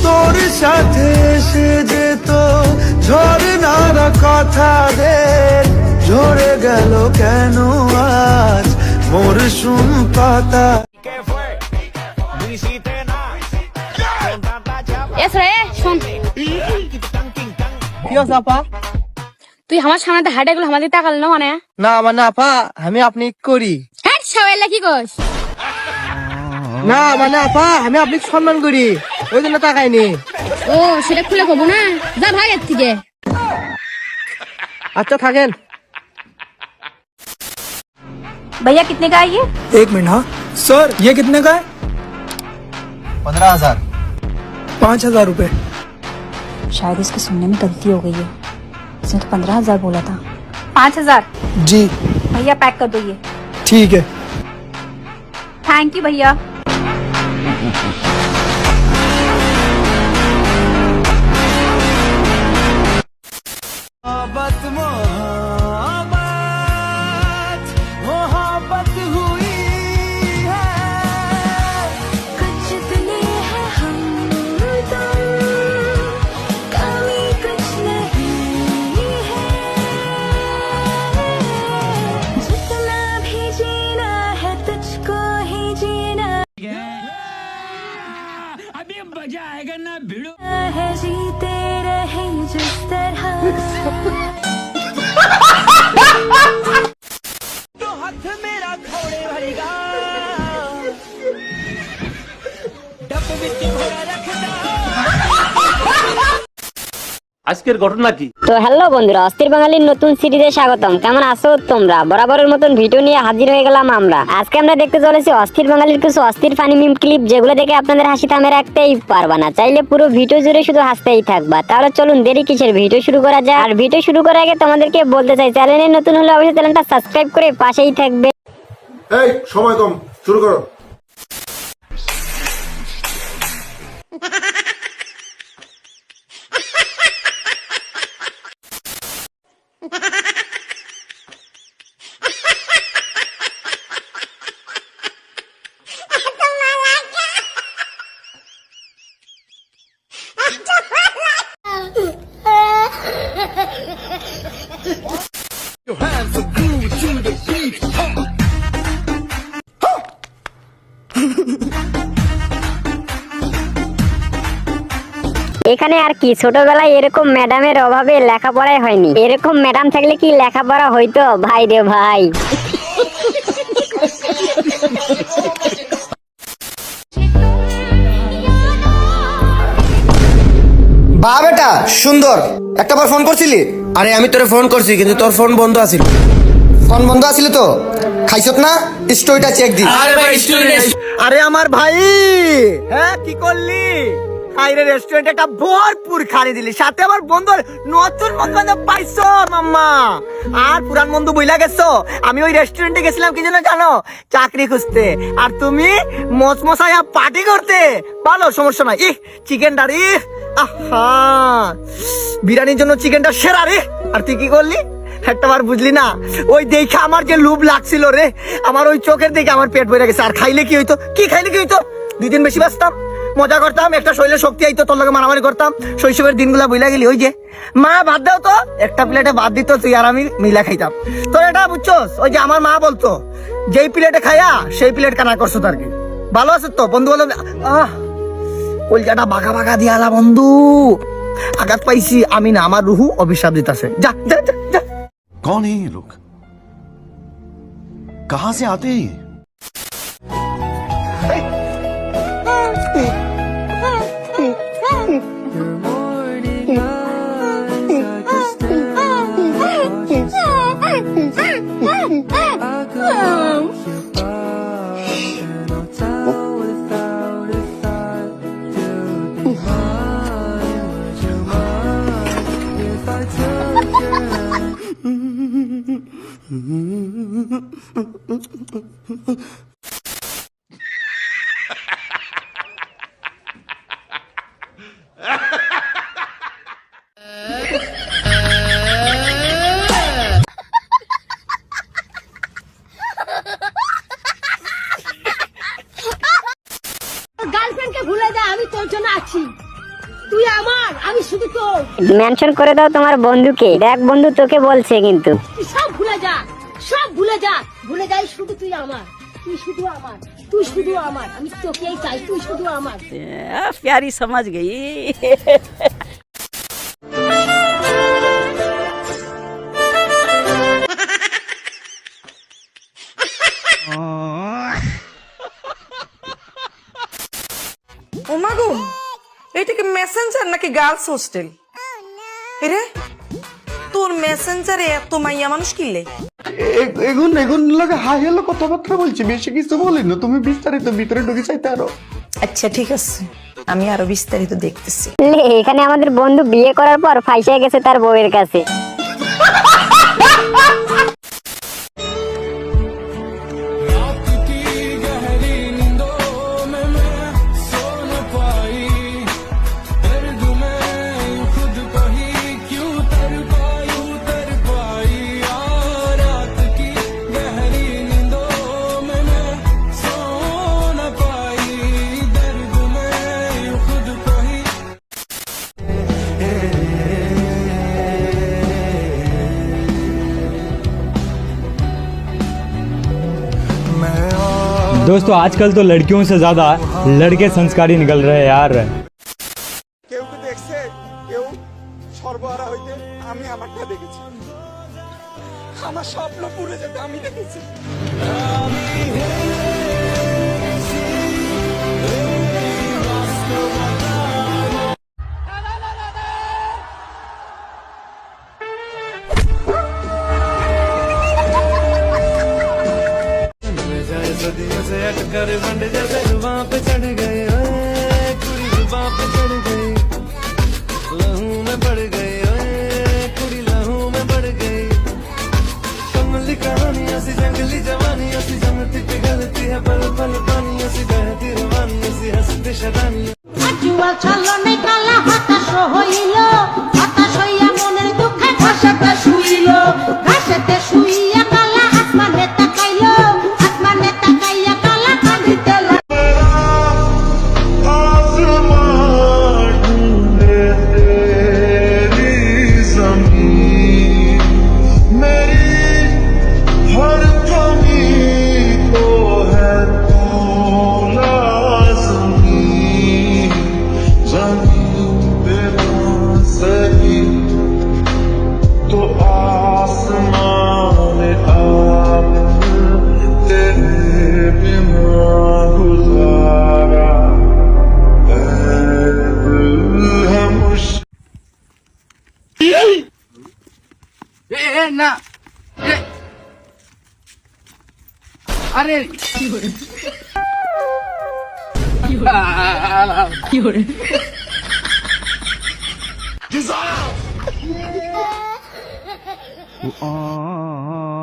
তোর সাথে এসে যেত ঝরনার কথা দের, ঝরে গেল কেন আজ মরশুম পাতা। তুই আমার সামনে হাঁটে গুলো আমাদের তাকাল না মানে না মানে আপা আমি আপনি করি হ্যাঁ সবাই কি কস না মানে আপা আমি আপনি সম্মান করি ওই জন্য তাকাইনি। ও সেটা খুলে কব না, যা ভাই এর থেকে। আচ্ছা থাকেন। भैया कितने का है ये? 1 मिनट। हाँ सर ये कितने का है? 15,000। 5,000 रुपए। शायद इसके सुनने में गलती हो गई है, इसने तो 15,000 बोला था। 5,000 जी भैया पैक कर दो ये। ठीक है। थैंक यू भैया। मोहब्बत हुई है, कुछ दिले हैं हम तुम, कमी कुछ नहीं है, जितना भी जीना है तुझको ही जीना अभी मजा आएगा ना भिड़ो है, जीते रहे जिस तरह। तो हाथ मेरा घोड़े भरेगा, डब विच घोड़ा रखदा। আজকের ঘটনা কি? তো হ্যালো বন্ধুরা, অস্থির বাঙালির নতুন সিরিজে স্বাগতম। কেমন আছো তোমরা? বরাবরের মতন ভিডিও নিয়ে হাজির হয়ে গেলাম আমরা। আজকে আমরা দেখতে চলেছি অস্থির বাঙালির কিছু অস্থির ফানি মিম ক্লিপ, যেগুলো দেখে আপনাদের হাসি থামে রাখতেই পারবা না, চাইলে পুরো ভিডিও জুড়ে শুধু হাসতেই থাকবা। তাহলে চলুন দেরি কিসের, ভিডিও শুরু করা যাক। আর ভিডিও শুরু করার আগে তোমাদেরকে বলতে চাই, চ্যানেলে নতুন হলে অবশ্যই চ্যানেলটা সাবস্ক্রাইব করে পাশেই থাকবে। এই সময় কম, শুরু করো। এখানে আর কি, ছোটবেলায় এরকম ম্যাডামের অভাবে লেখাপড়াই হয়নি। এরকম ম্যাডাম থাকলে কি লেখাপড়া হইতো ভাই রে ভাই। বা বেটা সুন্দর, একটা বার ফোন করছিলি? আরে আমি তোরে ফোন করছি কিন্তু তোর ফোন বন্ধ আছিল। ফোন বন্ধ আছিল তো খাইছত না? স্টোরিটা চেক দি। আরে আমার ভাই, হ্যাঁ কি করলি? আইরে রেস্টুরেন্টে একটা ভরপুর খানি দিলি, সাথে আবার বন্ধুর নতুন বন্ধু পাইছো মাম্মা। আর পুরান বন্ধু বইলা গেছো। আমি ওই রেস্টুরেন্টে গেছিলাম কি জন্য জানো? চাকরি খুঁজতে। আর তুমি মচমচায়া পার্টি করতে। ভালো, সমস্যা নাই। চিকেনটা রে, আহা বিরিয়ানির জন্য চিকেনটা সেরা রে। আর তুই কি করলি? একটা বার বুঝলি না? ওই দেখে আমার যে লোভ লাগছিল রে, আমার ওই চোখের দেখে আমার পেট ভরে গেছে। আর খাইলে কি হইতো? কি খাইলে কি হইতো? 2 দিন বেশি বাঁচতাম, মজা করতাম, একটা শরীরে শক্তি আইতো, তোর লগে মারামারি করতাম। শৈশবের দিনগুলা বুঝলা গেলি। ওই যে মা ভাত দাও তো, একটা প্লেটে ভাত দিত, তুই আর আমি মিলা খাইতাম। তোর এটা বুঝছস? ওই যে আমার মা বলতো, যেই প্লেটে খাইয়া সেই প্লেট কানা করছো। তার কি ভালো আছে তো বন্ধু? বলো কলকাতা বাঘা বাঘা দিয়ালা বন্ধু, আঘাত পাইছি আমি না, আমার রুহু অভিশাপ দিতেছে। যা যা যা যা। कौन है ये लोग? कहां से आते हैं ये? গার্লফ্রেন্ডকে ভুলে যা, আমি তোর জন্য আছি। তুই আমার, আমি শুধু তোর। মেনশন করে দাও তোমার বন্ধুকে, দেখ বন্ধু তোকে বলছে কিন্তু। তুই সব ভুলে যা, সব ভুলে যা, ভুলে যাই শুধু তুই আমার, তুই শুধু আমার, তুই শুধু আমার, আমি তোকেই চাই, তুই শুধু আমার। प्यारी समझ गई ওমাগো, এটা কি মেসেঞ্জার নাকি গার্লস হোস্টেল? এরে তোর মেসেঞ্জারে এত মাইয়া মানুষ কিনলে? এগুন এগুন লাগে হাই হ্যালো কথাবার্তা বলছি, বেশি কিছু বলি না, তুমি বিস্তারিত ভিতরে ঢুকে চাইতে আরো। আচ্ছা ঠিক আছে, আমি আরো বিস্তারিত দেখতেছি। লে, এখানে আমাদের বন্ধু বিয়ে করার পর ফাইসে গেছে তার বউয়ের কাছে। दोस्तों आजकल तो लड़कियों से ज्यादा लड़के संस्कारी निकल रहे हैं यार। কেউ কি দেখছে? কেউ সর্বহারা হইতে আমি আমারটা দেখেছি, আমার স্বপ্ন পুরে যেতে আমি দেখেছি। सदियों से अटकर बंड जैसे जुबां पे चढ़ गए, ओए कुड़ी जुबां पे चढ़ गई, लहू में बढ़ गई, ओए कुड़ी लहू में बढ़ गई। कमली कहानियां सी जंगली जवानियां सी जमती पिघलती है पल पल पानियों सी बहती रवानियों सी हंसती शरानियां। জুয়া ছলনে কালা হতাশ হইল, হতাশ হইয়া মনের দুঃখে ঘাসেতে শুইল, ঘাসেতে শুইয়া কালা আসমানে তাকাইল, আসমানে তাকাইয়া কালা কাঁদিতে লাগল। आसमान ढूंढे तेरी ज़मीन, मेरी हर कमी को है तू लाज़मी। ज़मीन पे ना सही तो आसमान आप तेरे बिना गुजारा है मुश्किल। ना अरे Ah